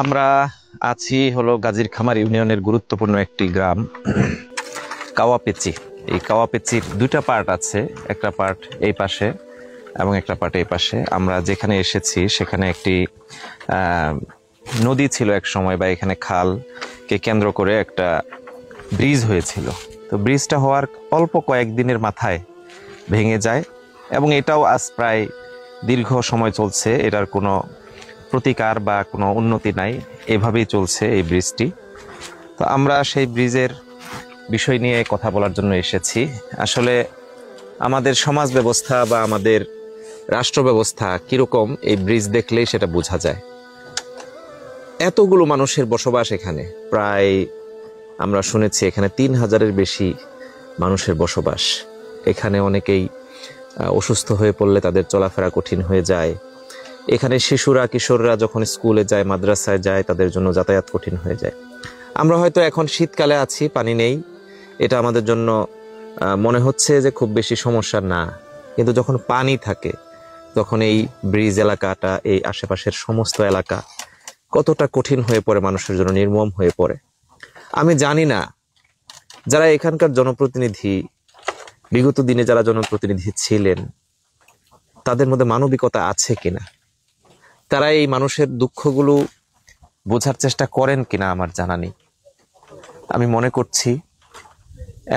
আমরা আছি হলো গাজীরখামার ইউনিয়নের গুরুত্বপূর্ণ একটি গ্রাম কাওয়াপেচি। এই কাওয়াপেচির দুইটা পার্ট আছে, একটা পার্ট এই পাশে এবং একটা পার্ট এই পাশে। আমরা যেখানে এসেছি সেখানে একটি নদী ছিল এক সময়, বা এখানে খালকে কেন্দ্র করে একটা ব্রিজ হয়েছিল। তো ব্রিজটা হওয়ার অল্প কয়েকদিনের মাথায় ভেঙে যায় এবং এটাও আজ প্রায় দীর্ঘ সময় চলছে। এটার কোনো প্রতিকার বা কোনো উন্নতি নাই, এভাবেই চলছে এই ব্রিজটি। তো আমরা সেই ব্রিজের বিষয় নিয়ে কথা বলার জন্য এসেছি। আসলে আমাদের সমাজ ব্যবস্থা বা আমাদের রাষ্ট্র ব্যবস্থা কীরকম, এই ব্রিজ দেখলেই সেটা বোঝা যায়। এতগুলো মানুষের বসবাস এখানে, প্রায় আমরা শুনেছি এখানে 3000-এর বেশি মানুষের বসবাস। এখানে অনেকেই অসুস্থ হয়ে পড়লে তাদের চলাফেরা কঠিন হয়ে যায়। এখানে শিশুরা কিশোররা যখন স্কুলে যায়, মাদ্রাসায় যায়, তাদের জন্য যাতায়াত কঠিন হয়ে যায়। আমরা হয়তো এখন শীতকালে আছি, পানি নেই, এটা আমাদের জন্য মনে হচ্ছে যে খুব বেশি সমস্যা না, কিন্তু যখন পানি থাকে তখন এই ব্রিজ এলাকাটা, এই আশেপাশের সমস্ত এলাকা কতটা কঠিন হয়ে পড়ে, মানুষের জন্য নির্মম হয়ে পড়ে। আমি জানি না যারা এখানকার জনপ্রতিনিধি, বিগত দিনে যারা জনপ্রতিনিধি ছিলেন, তাদের মধ্যে মানবিকতা আছে কিনা, তারা এই মানুষের দুঃখগুলো বোঝার চেষ্টা করেন কিনা আমার জানা নেই। আমি মনে করছি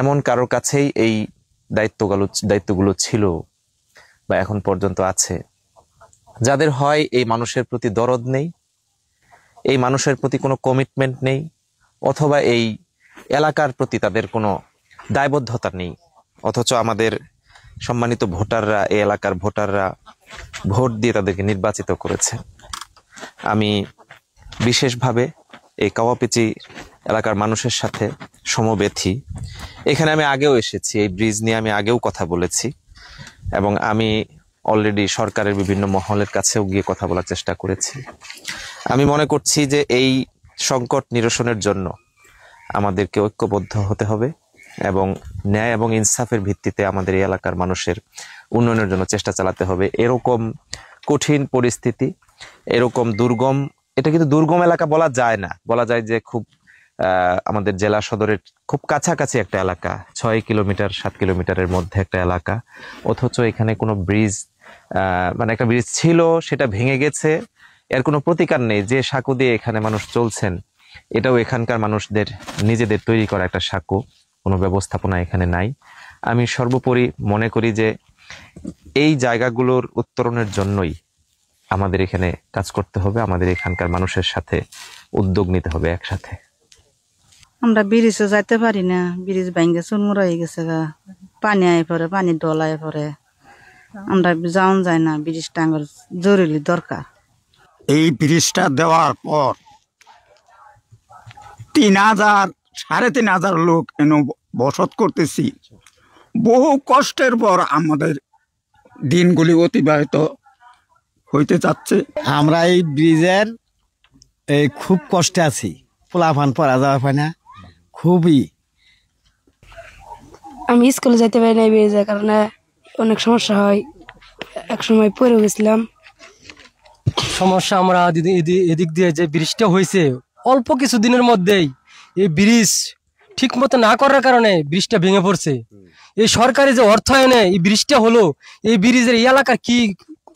এমন কারোর কাছেই এই দায়িত্বগুলো ছিল বা এখন পর্যন্ত আছে, যাদের হয় এই মানুষের প্রতি দরদ নেই, এই মানুষের প্রতি কোনো কমিটমেন্ট নেই, অথবা এই এলাকার প্রতি তাদের কোনো দায়বদ্ধতা নেই। অথচ আমাদের সম্মানিত ভোটাররা, এই এলাকার ভোটাররা ভোট দিয়ে তাদেরকে নির্বাচিত করেছে। আমি বিশেষভাবে এই কাওয়াপেচি এলাকার মানুষের সাথে সমবেথী। এখানে আমি আগেও এসেছি, এই ব্রিজ নিয়ে আমি আগেও কথা বলেছি এবং আমি অলরেডি সরকারের বিভিন্ন মহলের কাছেও গিয়ে কথা বলার চেষ্টা করেছি। আমি মনে করছি যে এই সংকট নিরসনের জন্য আমাদেরকে ঐক্যবদ্ধ হতে হবে এবং ন্যায় এবং ইনসাফের ভিত্তিতে আমাদের এই এলাকার মানুষের উন্নয়নের জন্য চেষ্টা চালাতে হবে। এরকম কঠিন পরিস্থিতি, এরকম দুর্গম, এটা কিন্তু দুর্গম এলাকা বলা যায় না, বলা যায় যে খুব আমাদের জেলা সদরের খুব কাছাকাছি একটা এলাকা, 6 কিলোমিটার 7 কিলোমিটারের মধ্যে একটা এলাকা। অথচ এখানে কোনো ব্রিজ, মানে একটা ব্রিজ ছিল, সেটা ভেঙে গেছে, এর কোনো প্রতিকার নেই। যে সাঁকো দিয়ে এখানে মানুষ চলছেন, এটাও এখানকার মানুষদের নিজেদের তৈরি করা একটা সাঁকো, কোনো ব্যবস্থাপনা এখানে নাই। আমি সর্বোপরি মনে করি যে এই জায়গাগুলোর উত্তরণের জন্যই আমাদের এখানে কাজ করতে হবে, আমাদের এখানকার মানুষের সাথে উদ্যোগ নিতে হবে একসাথে। আমরা ব্রিজে যাইতে পারি না, ব্রিজ ভাঙ্গে চুরমুর হয়ে গেছে গা, পানি আয় পরে, পানি ডলায় পরে, আমরা যাওন যায় না। ব্রিজটা আমার জরুরি দরকার। এই ব্রিজটা দেওয়ার পর 3000 3500 লোক এনে বসত করতেছি। বহু কষ্টের পর আমাদের দিনগুলি অতিবাহিত হইতে যাচ্ছে। আমরা এই ব্রিজের খুব কষ্টে আছি, পোলাপান পড়া যাওয়া পায় না, খুবই। আমি স্কুলে যাইতে পারি না এই ব্রিজের কারণে, অনেক সমস্যা হয়। এক সময় পড়ে গেছিলাম। সমস্যা আমরা এদিক দিয়ে যে ব্রিজটা হয়েছে অল্প কিছু দিনের মধ্যেই, এই ব্রিজ ঠিক মতো না করার কারণে ব্রিজটা ভেঙে পড়ছে। এই সরকারি যে অর্থায়নে এই ব্রিজটা হলো, এই ব্রিজের এই এলাকার কি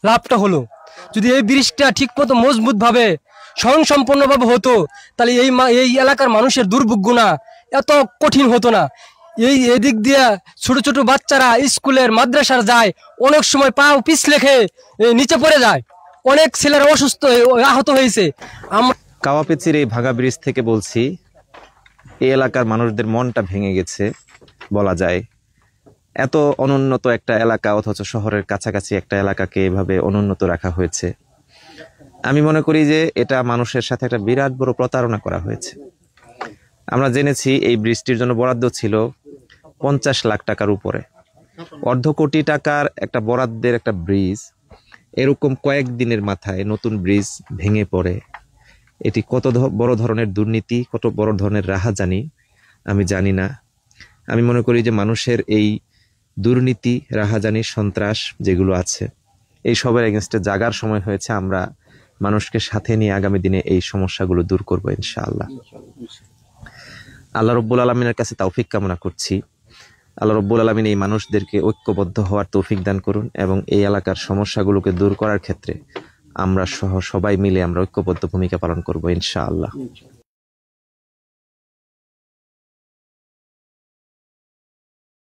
লাভটা হলো? যদি এই ব্রিজটা ঠিক মতো মজবুত ভাবে স্বয়ংসম্পন্নভাবে হতো, তাহলে এই এলাকার মানুষের দুর্ভোগ না এত কঠিন হতো না। এদিক দিয়ে ছোট ছোট বাচ্চারা স্কুলের মাদ্রাসার যায়, অনেক সময় পা পিছলে খেয়ে নিচে পড়ে যায়, অনেক ছেলেরা অসুস্থ আহত হয়েছে। কাওয়াপেচির এই ভাঙা ব্রিজ থেকে বলছি, এই এলাকার মানুষদের মনটা ভেঙে গেছে বলা যায়। এত অনুন্নত একটা এলাকা, অথচ শহরের কাছাকাছি একটা এলাকাকে এভাবে অনুন্নত রাখা হয়েছে। আমি মনে করি যে এটা মানুষের সাথে একটা বিরাট বড় প্রতারণা করা হয়েছে। আমরা জেনেছি এই ব্রিজটির জন্য বরাদ্দ ছিল 50 লাখ টাকার উপরে। 1.5 কোটি টাকার একটা বরাদ্দের একটা ব্রিজ এরকম কয়েকদিনের মাথায় নতুন ব্রিজ ভেঙে পড়ে। এটি কত বড় ধরনের দুর্নীতি, কত বড় ধরনের রাহাজানি আমি জানি না। আমি মনে করি যে মানুষের এই দুর্নীতি, রাহাজানি, সন্ত্রাস যেগুলো আছে, এই সবের এগেনস্টে জাগার সময় হয়েছে। আমরা মানুষকে সাথে নিয়ে আগামী দিনে এই সমস্যাগুলো দূর করবো ইনশাআল্লাহ। আল্লাহ রব্বুল আলমিনের কাছে তৌফিক কামনা করছি। আল্লাহ রব্বুল আলমিন এই মানুষদেরকে ঐক্যবদ্ধ হওয়ার তৌফিক দান করুন এবং এই এলাকার সমস্যাগুলোকে দূর করার ক্ষেত্রে আমরা সহ সবাই মিলে আমরা ঐক্যবদ্ধ ভূমিকা পালন করবো ইনশাআল্লাহ।